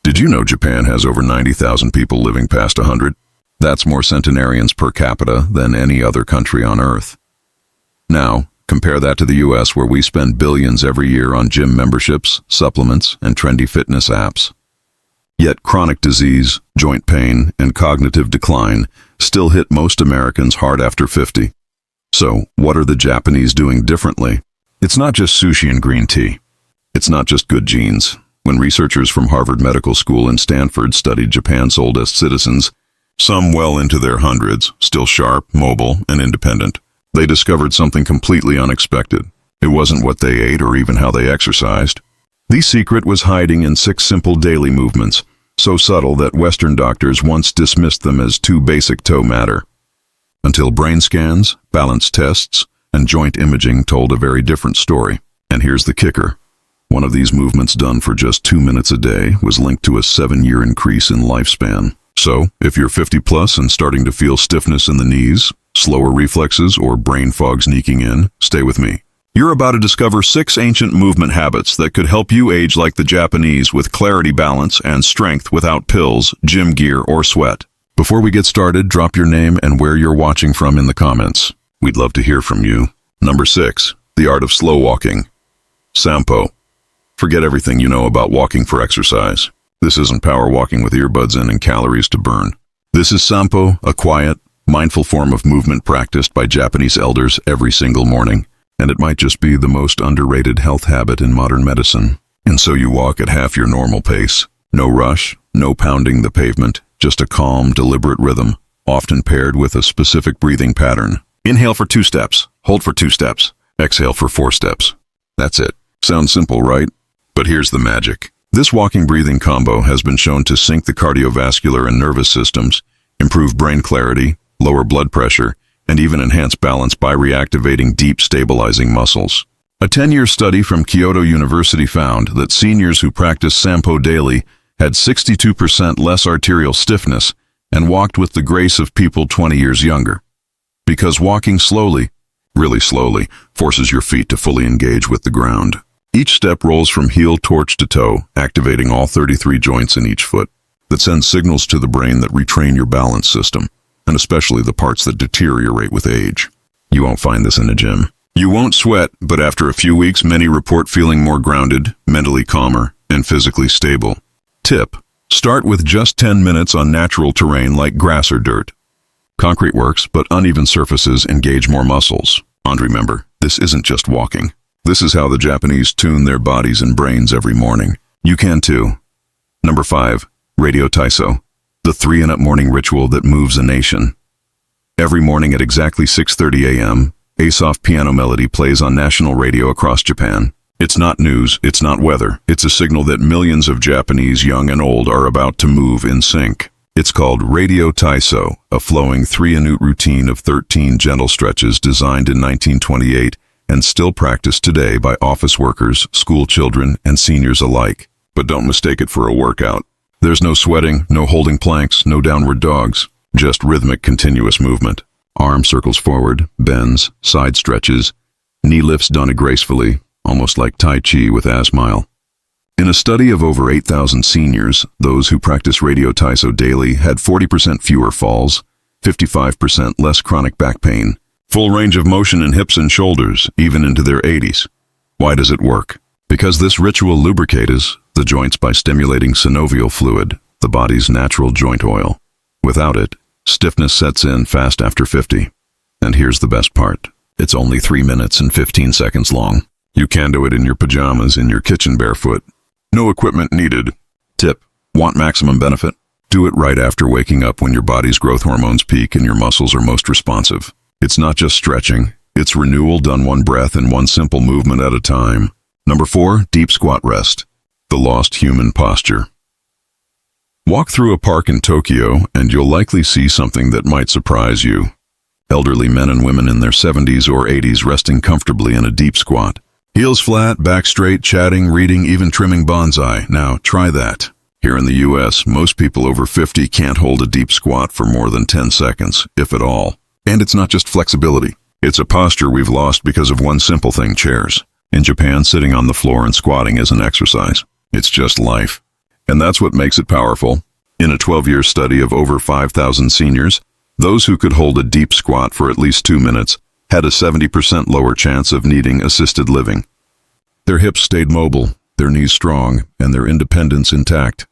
Did you know Japan has over 90,000 people living past 100? That's more centenarians per capita than any other country on Earth. Now, compare that to the US, where we spend billions every year on gym memberships, supplements, and trendy fitness apps. Yet chronic disease, joint pain, and cognitive decline still hit most Americans hard after 50. So, what are the Japanese doing differently? It's not just sushi and green tea. It's not just good genes. When researchers from Harvard Medical School and Stanford studied Japan's oldest citizens, some well into their hundreds, still sharp, mobile, and independent, they discovered something completely unexpected. It wasn't what they ate or even how they exercised. The secret was hiding in 6 simple daily movements, so subtle that Western doctors once dismissed them as too basic to matter. Until brain scans, balance tests, and joint imaging told a very different story. And here's the kicker. One of these movements done for just 2 minutes a day was linked to a 7-year increase in lifespan. So, if you're 50 plus and starting to feel stiffness in the knees, slower reflexes, or brain fog sneaking in, stay with me. You're about to discover 6 ancient movement habits that could help you age like the Japanese with clarity, balance, and strength without pills, gym gear, or sweat. Before we get started, drop your name and where you're watching from in the comments. We'd love to hear from you. Number 6. The art of slow walking. Sampo. Forget everything you know about walking for exercise. This isn't power walking with earbuds in and calories to burn. This is Sampo, a quiet, mindful form of movement practiced by Japanese elders every single morning. And it might just be the most underrated health habit in modern medicine. And so you walk at half your normal pace. No rush, no pounding the pavement, just a calm, deliberate rhythm, often paired with a specific breathing pattern. Inhale for 2 steps, hold for 2 steps, exhale for 4 steps. That's it. Sounds simple, right? But here's the magic. This walking-breathing combo has been shown to sync the cardiovascular and nervous systems, improve brain clarity, lower blood pressure, and even enhance balance by reactivating deep, stabilizing muscles. A 10-year study from Kyoto University found that seniors who practiced Sampo daily had 62% less arterial stiffness and walked with the grace of people 20 years younger. Because walking slowly, really slowly, forces your feet to fully engage with the ground. Each step rolls from heel torch to toe, activating all 33 joints in each foot that send signals to the brain that retrain your balance system, and especially the parts that deteriorate with age. You won't find this in a gym. You won't sweat, but after a few weeks, many report feeling more grounded, mentally calmer, and physically stable. Tip: start with just 10 minutes on natural terrain like grass or dirt. Concrete works, but uneven surfaces engage more muscles. And remember, this isn't just walking. This is how the Japanese tune their bodies and brains every morning. You can too. Number 5. Radio Taiso. The 3-and-up morning ritual that moves a nation. Every morning at exactly 6:30 a.m., a soft piano melody plays on national radio across Japan. It's not news, it's not weather. It's a signal that millions of Japanese, young and old, are about to move in sync. It's called Radio Taiso, a flowing 3-minute routine of 13 gentle stretches designed in 1928 and still practiced today by office workers, school children, and seniors alike. But don't mistake it for a workout. There's no sweating, no holding planks, no downward dogs, just rhythmic continuous movement. Arm circles forward, bends, side stretches, knee lifts done gracefully, almost like Tai Chi with a smile. In a study of over 8,000 seniors, those who practice Radio Taiso daily had 40% fewer falls, 55% less chronic back pain, full range of motion in hips and shoulders, even into their 80s. Why does it work? Because this ritual lubricates the joints by stimulating synovial fluid, the body's natural joint oil. Without it, stiffness sets in fast after 50. And here's the best part. It's only 3 minutes and 15 seconds long. You can do it in your pajamas, in your kitchen barefoot. No equipment needed. Tip: want maximum benefit? Do it right after waking up when your body's growth hormones peak and your muscles are most responsive. It's not just stretching, it's renewal done one breath and one simple movement at a time. Number 4, deep squat rest. The lost human posture. Walk through a park in Tokyo and you'll likely see something that might surprise you. Elderly men and women in their 70s or 80s resting comfortably in a deep squat. Heels flat, back straight, chatting, reading, even trimming bonsai. Now, try that. Here in the US, most people over 50 can't hold a deep squat for more than 10 seconds, if at all. And it's not just flexibility. It's a posture we've lost because of one simple thing: chairs. In Japan, sitting on the floor and squatting is an exercise. It's just life. And that's what makes it powerful. In a 12-year study of over 5,000 seniors, those who could hold a deep squat for at least 2 minutes had a 70% lower chance of needing assisted living. Their hips stayed mobile, their knees strong, and their independence intact.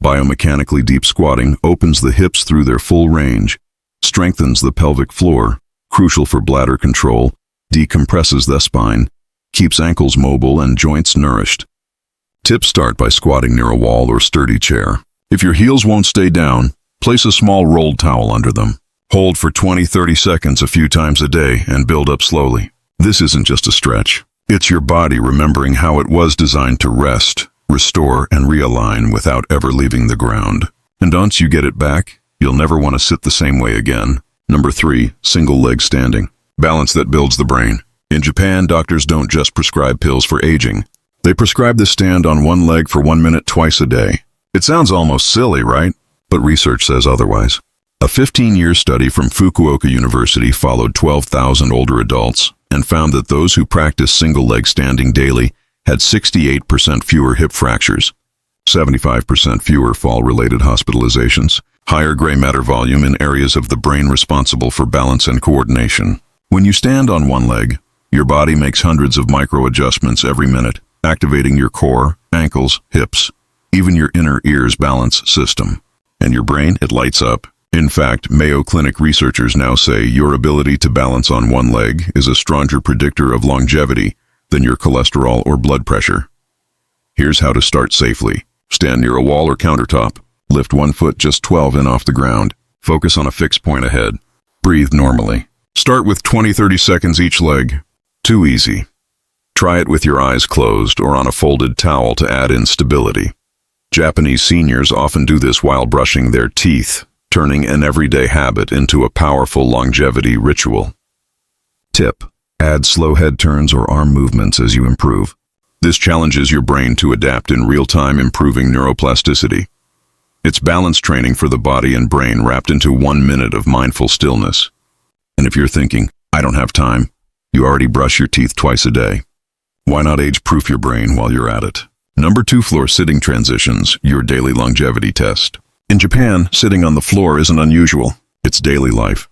Biomechanically deep squatting opens the hips through their full range, strengthens the pelvic floor, crucial for bladder control, decompresses the spine, keeps ankles mobile and joints nourished. Tips: start by squatting near a wall or sturdy chair. If your heels won't stay down, place a small rolled towel under them. Hold for 20-30 seconds a few times a day and build up slowly. This isn't just a stretch. It's your body remembering how it was designed to rest, restore, and realign without ever leaving the ground. And once you get it back, you'll never want to sit the same way again. Number 3, single leg standing. Balance that builds the brain. In Japan, doctors don't just prescribe pills for aging. They prescribe the stand on one leg for 1 minute twice a day. It sounds almost silly, right? But research says otherwise. A 15-year study from Fukuoka University followed 12,000 older adults and found that those who practiced single leg standing daily had 68% fewer hip fractures, 75% fewer fall-related hospitalizations, higher gray matter volume in areas of the brain responsible for balance and coordination. When you stand on one leg, your body makes hundreds of micro-adjustments every minute, activating your core, ankles, hips, even your inner ear's balance system. And your brain, it lights up. In fact, Mayo Clinic researchers now say your ability to balance on one leg is a stronger predictor of longevity than your cholesterol or blood pressure. Here's how to start safely. Stand near a wall or countertop. Lift one foot just 12 in off the ground. Focus on a fixed point ahead. Breathe normally. Start with 20-30 seconds each leg. Too easy. Try it with your eyes closed or on a folded towel to add in stability. Japanese seniors often do this while brushing their teeth, turning an everyday habit into a powerful longevity ritual. Tip: add slow head turns or arm movements as you improve. This challenges your brain to adapt in real time, improving neuroplasticity. It's balance training for the body and brain wrapped into 1 minute of mindful stillness. And if you're thinking, I don't have time, you already brush your teeth twice a day. Why not age-proof your brain while you're at it? Number 2, floor sitting transitions, your daily longevity test. In Japan, sitting on the floor isn't unusual. It's daily life.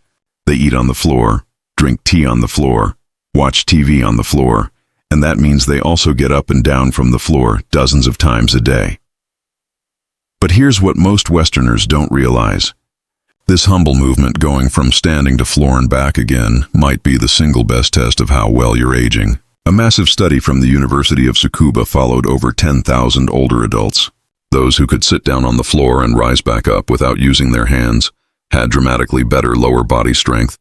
They eat on the floor, drink tea on the floor, watch TV on the floor, and that means they also get up and down from the floor dozens of times a day. But here's what most Westerners don't realize. This humble movement going from standing to floor and back again might be the single best test of how well you're aging. A massive study from the University of Tsukuba followed over 10,000 older adults. Those who could sit down on the floor and rise back up without using their hands had dramatically better lower body strength,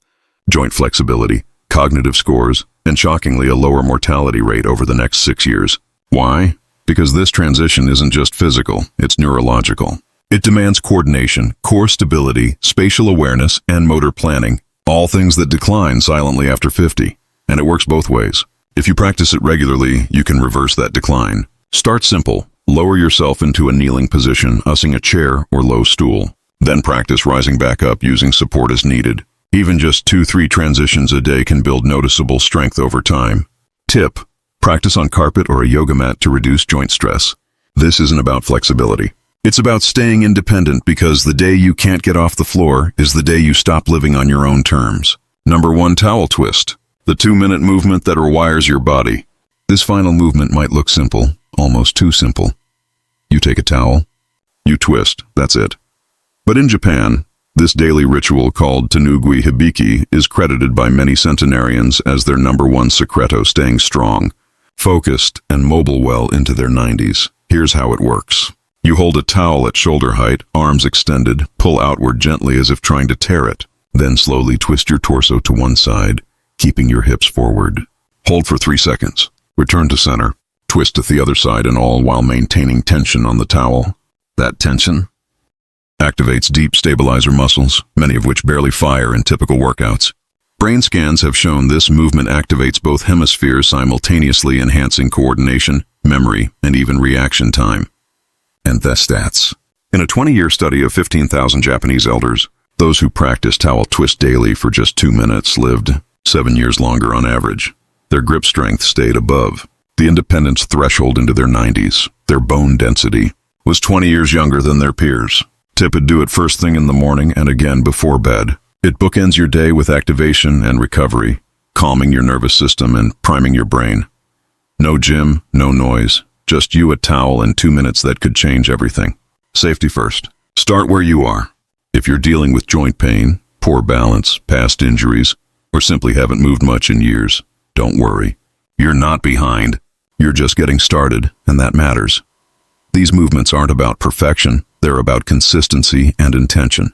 joint flexibility, cognitive scores, and shockingly a lower mortality rate over the next 6 years. Why? Because this transition isn't just physical, it's neurological. It demands coordination, core stability, spatial awareness, and motor planning, all things that decline silently after 50. And it works both ways. If you practice it regularly, you can reverse that decline. Start simple. Lower yourself into a kneeling position, using a chair or low stool. Then practice rising back up using support as needed. Even just 2-3 transitions a day can build noticeable strength over time. Tip: practice on carpet or a yoga mat to reduce joint stress. This isn't about flexibility. It's about staying independent, because the day you can't get off the floor is the day you stop living on your own terms. Number 1, towel twist. The 2-minute movement that rewires your body. This final movement might look simple, almost too simple. You take a towel, you twist, that's it. But in Japan, this daily ritual called Tanugui Hibiki is credited by many centenarians as their number 1 secreto, staying strong, focused, and mobile well into their 90s. Here's how it works. You hold a towel at shoulder height, arms extended, pull outward gently as if trying to tear it. Then slowly twist your torso to one side, keeping your hips forward. Hold for 3 seconds. Return to center. Twist to the other side, and all while maintaining tension on the towel. That tension activates deep stabilizer muscles, many of which barely fire in typical workouts. Brain scans have shown this movement activates both hemispheres simultaneously, enhancing coordination, memory, and even reaction time. And the stats. In a 20-year study of 15,000 Japanese elders, those who practiced towel twist daily for just 2 minutes lived 7 years longer on average. Their grip strength stayed above the independence threshold into their 90s. Their bone density was 20 years younger than their peers. Tip: do it first thing in the morning and again before bed. It bookends your day with activation and recovery, calming your nervous system and priming your brain. No gym, no noise, just you, a towel, and 2 minutes that could change everything. Safety first. Start where you are. If you're dealing with joint pain, poor balance, past injuries, or simply haven't moved much in years, don't worry. You're not behind. You're just getting started, and that matters. These movements aren't about perfection, they're about consistency and intention.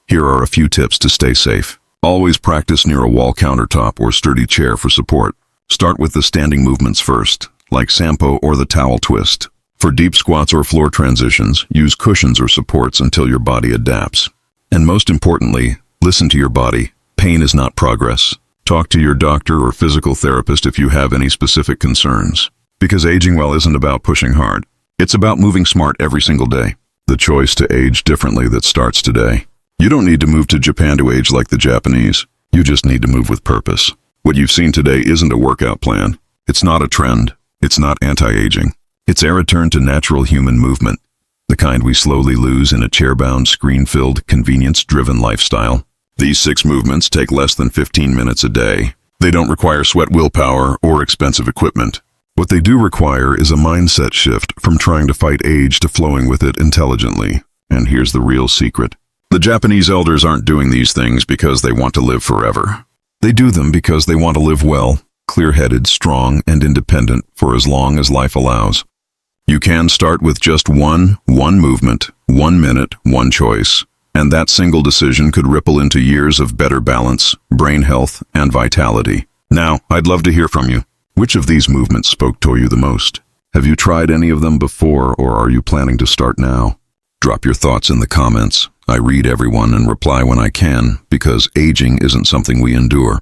Here are a few tips to stay safe. Always practice near a wall countertop or sturdy chair for support. Start with the standing movements first, like Sampo or the towel twist. For deep squats or floor transitions, use cushions or supports until your body adapts. And most importantly, listen to your body. Pain is not progress. Talk to your doctor or physical therapist if you have any specific concerns. Because aging well isn't about pushing hard. It's about moving smart every single day. The choice to age differently that starts today. You don't need to move to Japan to age like the Japanese. You just need to move with purpose. What you've seen today isn't a workout plan. It's not a trend. It's not anti-aging. It's a return to natural human movement, the kind we slowly lose in a chair-bound, screen-filled, convenience-driven lifestyle. These 6 movements take less than 15 minutes a day. They don't require sweat willpower or expensive equipment. What they do require is a mindset shift from trying to fight age to flowing with it intelligently. And here's the real secret. The Japanese elders aren't doing these things because they want to live forever. They do them because they want to live well, clear-headed, strong, and independent for as long as life allows. You can start with just one movement, 1 minute, one choice, and that single decision could ripple into years of better balance, brain health, and vitality. Now, I'd love to hear from you. Which of these movements spoke to you the most? Have you tried any of them before, or are you planning to start now? Drop your thoughts in the comments. I read everyone and reply when I can, because aging isn't something we endure.